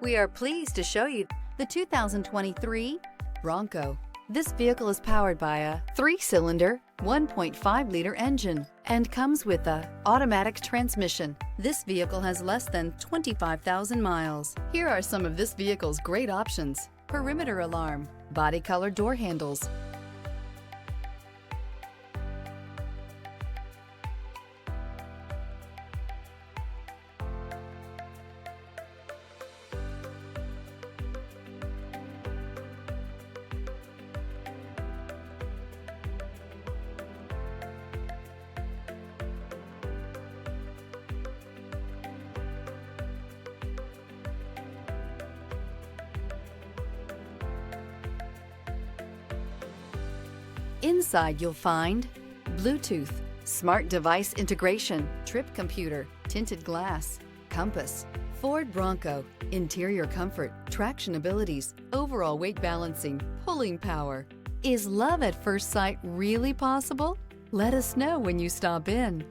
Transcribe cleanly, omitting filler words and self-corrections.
We are pleased to show you the 2023 Bronco. This vehicle is powered by a 3-cylinder, 1.5-liter engine and comes with a automatic transmission. This vehicle has less than 25,000 miles. Here are some of this vehicle's great options: perimeter alarm, body color door handles, Inside you'll find Bluetooth, smart device integration, trip computer, tinted glass, compass, Ford Bronco, interior comfort, traction abilities, overall weight balancing, pulling power. Is love at first sight really possible? Let us know when you stop in.